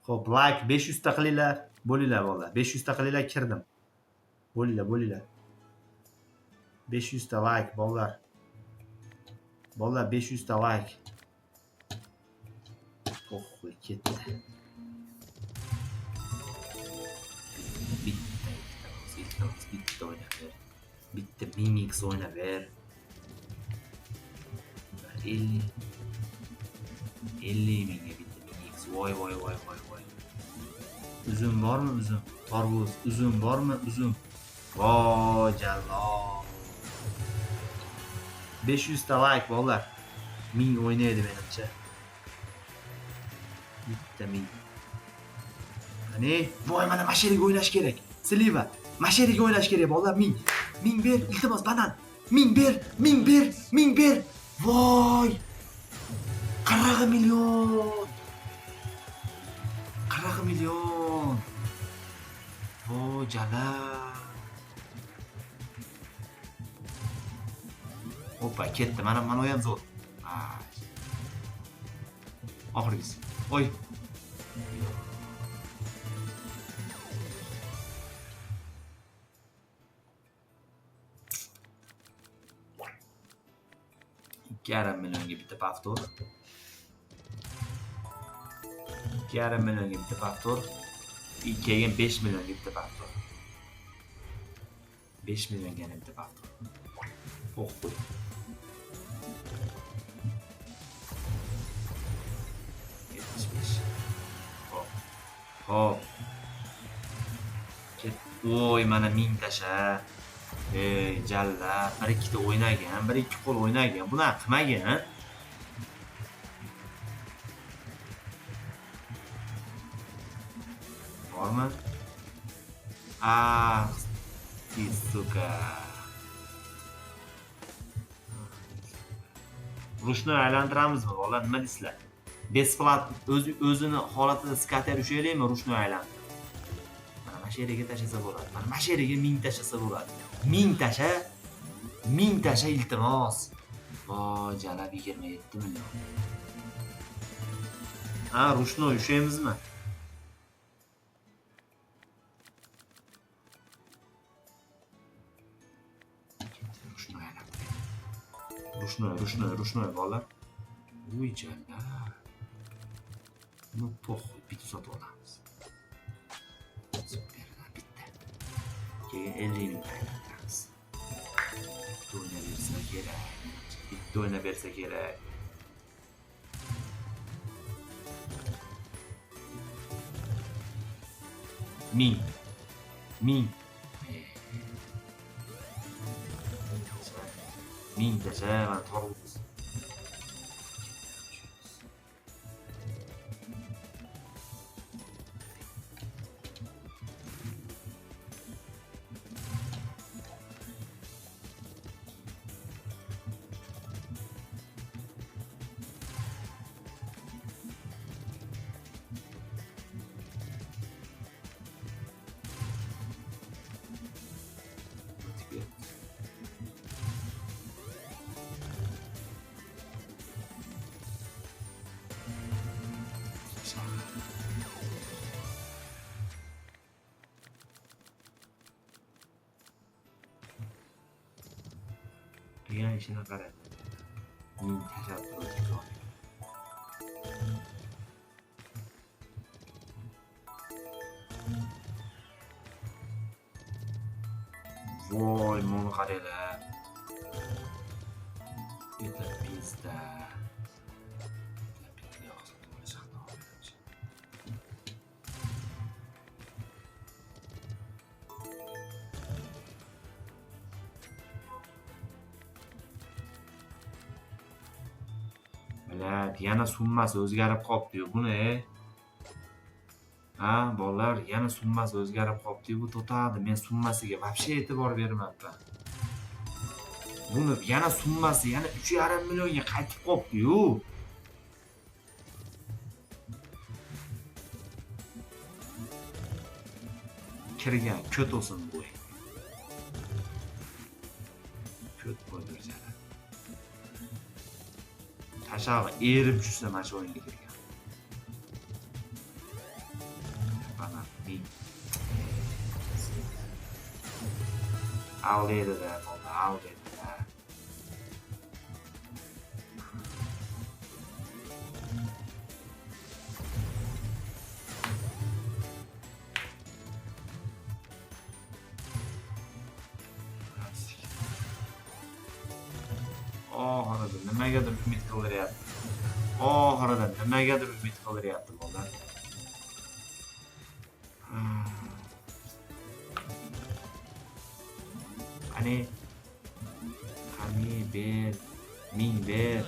Xo'p, like 500 ta qilinglar. Bo'linglar bola. 500 ta qilinglar, kirdim. Bo'linglar. 500 ta like bolalar. Bolalar 500 ta like. To'xtay ketdi. Bitta o'ynab ber. Bitta Mimix o'ynab ber. 50 mingga bitta Mimix. Voy. Uzun bormi uzun? Tarvuz. Uzun bormi uzun? Voy jallob. 500 ta like bolalar. 1000 o'ynaydi menimcha. Bitta 1000. Qani, voy mana mashinaga o'ynash kerak. Sliva, mashinaga o'ynash kerak bolalar. 1000. 1000 ber, iltimos banan. 1000 ber. Voy! 40 million. 40 million. Voy jala. Hoppa, ketdi. Mana u ham zo'r. Oxirgisi. Oy. $2,5 millionga bitta paftor. 2,5 millionga bitta paftor. Keyin 5 millionga bitta paftor. 5 millionga bitta paftor. Qo'y. Hop. Voy mana 1000 tasha. Jalla, bir ikkita o'ynagan, bir ikki qo'l o'ynagan. Buni qilmagan. Bormi? Suka. Rushni aylantiramizmi? Bola, nima deysizlar? Besplat o'zini holatida skater ushlaylikmi rushni aylantirib? Mana shu yerga tashasa bo'ladi. Mana shu yerga 1000 tashasa bo'ladi. 1000 tasha. 1000 tasha iltimos. Voy, jalab 27 million. Rushni ushlaymizmi? Rushni bolalar. Uy jalla. Buni to'xtib bitta sotib olamiz. Bitta. Keyin 50 ming aylantiramiz. Bitta o'ynab bersa kerak. Ming tasha mana tarvuz. Qilgan ishini qarang. Uning tashabburi. Voy, buni qaranglar. Bitta pizza. Yana summasi o'zgarib qopti-yu buni. Bolalar, yana summasi o'zgarib qopti-yu, bu to'tadi. Men summasiga вообще e'tibor bermayapman. Buni yana summasi yana 3,5 millionga qaytib qopti-yu. Kirgan ko't olsin bu. Ko't bo'ldirjala. Tashag'i erib tushsa mana shu o'yinga kirgan. Mana ming. Aldeydi-da, bo'ldi, aldeydi-da. Oxirida nimagadir umid qildiryapti. Oxirida nimagadir umid qildiryapti bola. Qani ber, ming ber.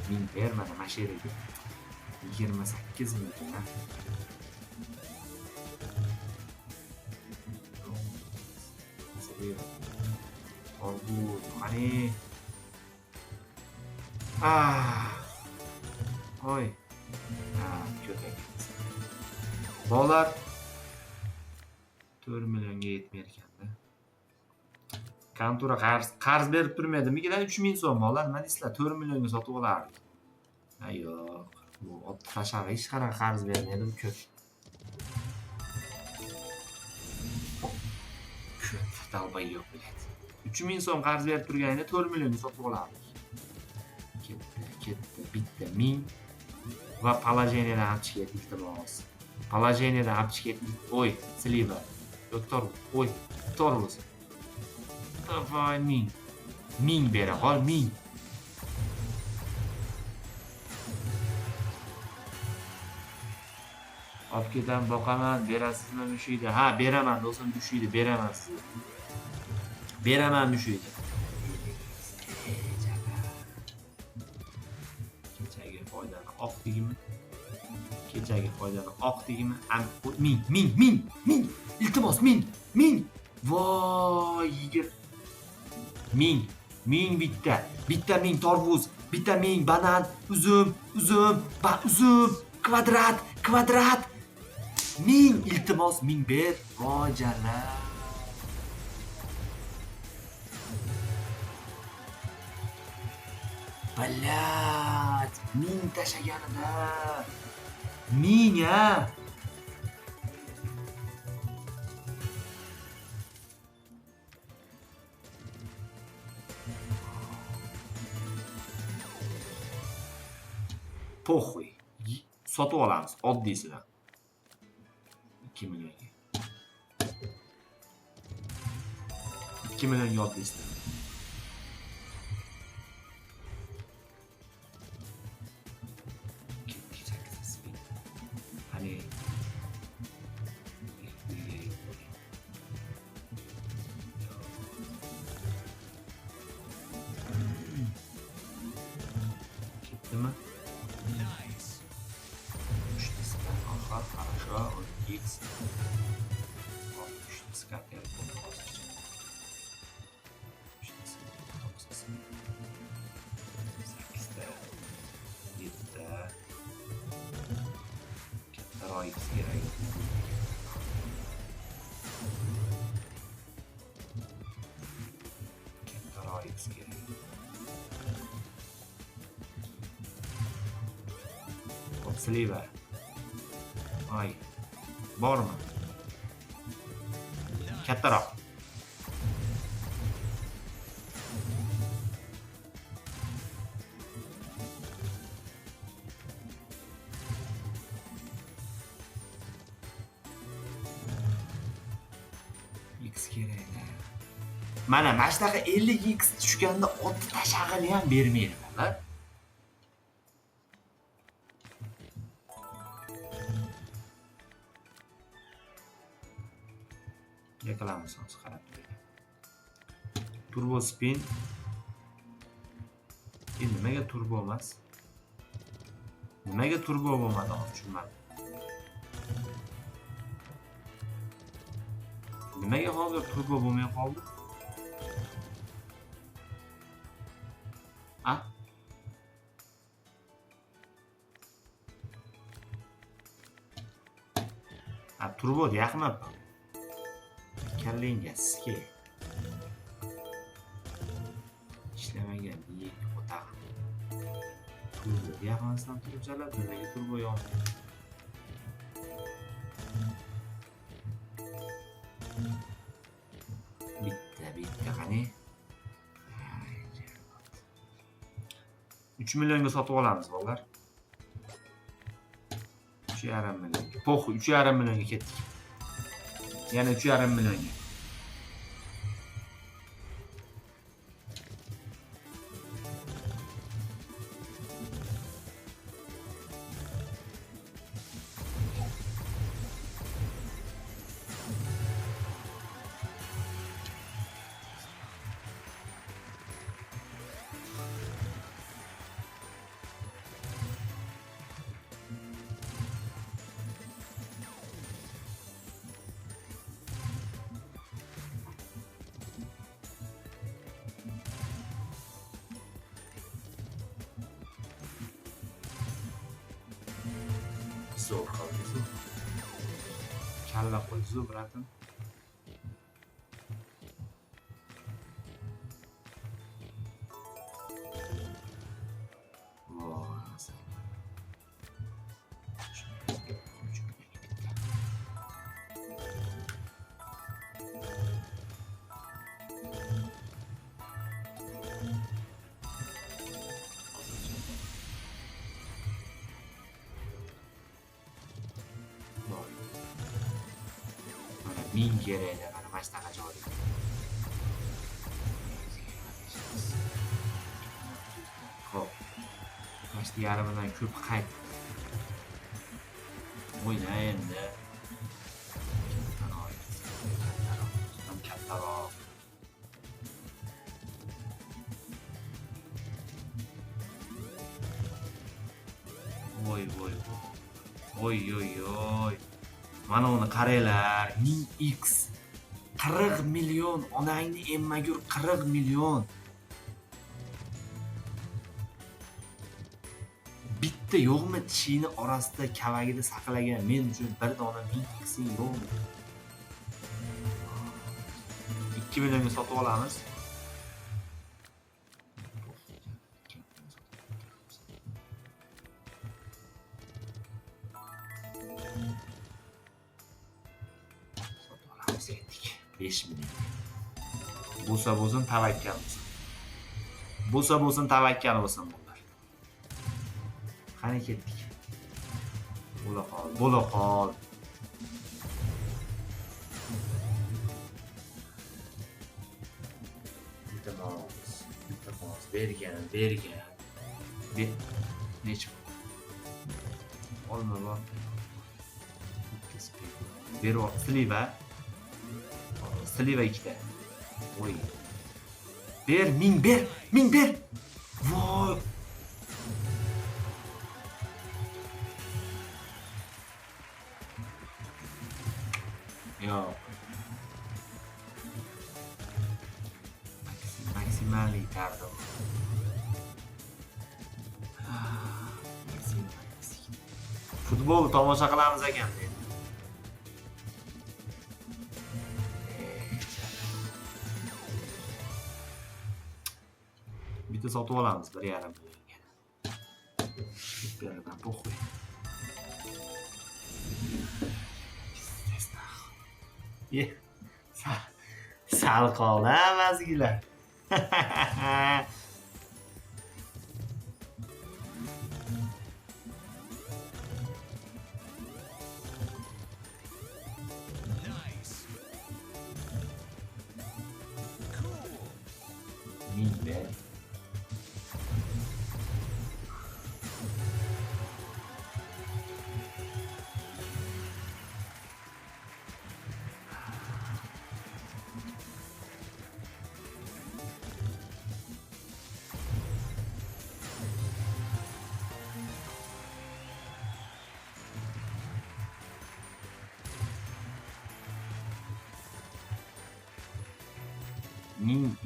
Ming ber mana mashinaga 28 ming. Oldu, qani. Oy. Ko'tak. Bolalar 4 millionga yetmay ekanda. Kontura qarz berib turmaydimikidan 3 ming so'm bolalar. Nima deysizlar? 4 millionga sotib olardik. Yo'q, bu ot tashag'i hech qanaqa qarz bermaydi bu ko'p. Ko'p dalbay yo'q biladi. 3 ming so'm qarz berib turganida 4 millionga sotib olardik. Ketdi, bitta ming va положениyadan olib chiqib iltimos. Положениyadan olib chiqib, oy, sliva. Doktor, oy, tormoz. Voy ming. Ming bera qol, ming. Olib ketam, boqaman, berasizmi mushuydi? Ha, beraman, do'stim, mushuydi, beraman sizga. Beraman mushuydi. Kechagi foydani oq degimi? Kechagi foydani oq degimi? Ming. Iltimos, ming. Voy, yigir. Ming bitta. Bitta ming tarvuz, bitta ming banan, uzum, kvadrat. Ming, iltimos, ming ber. Voy jala. Balat, ming tashaganida. Ming ya. Poxuy. Sotib olamiz oddiysidan. 2 millionga. 2 millionga oddiysidan. Hani ketdimi? Хорошо, он X. Скапер. Второй X kerak. Второй X kerak. Sleva. Ay. Bormi? Kattaroq. X kerak. Mana shunaqa 50x tushganda 6 tashag'ini ham bermaydilar. Qilamiz hozir qarab turing. Turbo spin. Endi nimaga turbo emas? Nimaga turbo bo'lmadi, tushunmadim. Nimaga hozir turbo bo'lmay qoldi? Turbo deyapman. Kallenga sizga. ishlamagan yeng o'taq. Turbo diafragmasidan turib chaladi, nimaga turbo yonmaydi? Bitta qani. 3 millionga sotib olamiz bolalar. 3,5 millionga. Po'xi, 3,5 millionga ketdik. Yana 3,5 millionga. Zo'r qildi. Kalla qo'ydi bratim. Ming kerak edi, mana mashtaqa joyda. Xo'p. Mashta yarimidan ko'p qayt. O'yna endi. Kattaroq. Voy. Oy. Mana uni qaranglar, 1000x 40 million, onangni emmagur 40 million. Bitta yo'qmi tishini orasida kavagida saqlagan men uchun bir dona 1000xing yo'qmi? 2 millionga sotib olamiz. Etdik. 5 million. Bo'lsa bo'lsin, tavakkal bo'lsin. Tavakkal bo'lsin bunlar. Qani ketdik. Bo'la qol. Iltimos, bergan. Nechun? Olma bor. Berib, sliva ikkita. Voy. Ber, ming ber. Voy. Yo'q. Maksimalli tardim. Futbolni tomosha qilamiz ekan. Bitta sotib olamiz 1,5 millionga. Beradan po'xi. Sal qoldi mazgilar. Mille.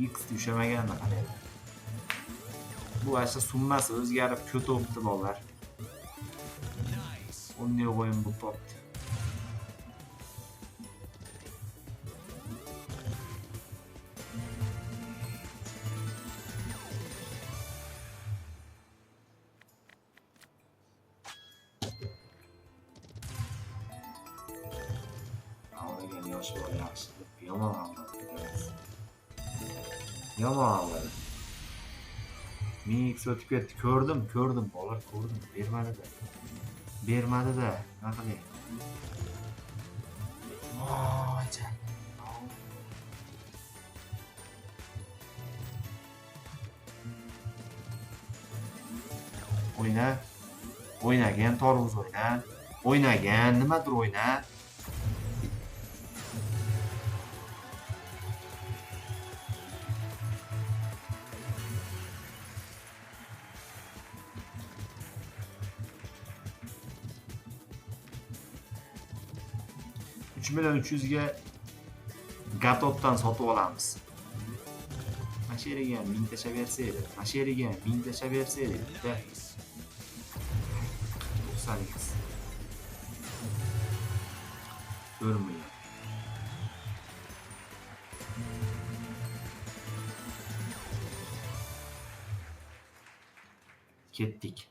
X düşemaganda qaranglar. Bu asha summasi o'zgarib ko'tobdi bolalar. Unday o'yin bu topdi. almashib yaxshi. Yomon almadi. Yomon almadi. Mix o'tib ketdi. Ko'rdim, bolar ko'rdim. Bermadi-da. Nima qilay? Voy jan. O'ynagan Toruz o'ynagan, nimadir o'yna. $3,300,000 ga Gatopdan sotib olamiz. Mana shu yerga ham 1000 tasha bersaydi. Mana shu yerga ham 1000 tasha bersaydi. 90x. 4 million. Ketdik.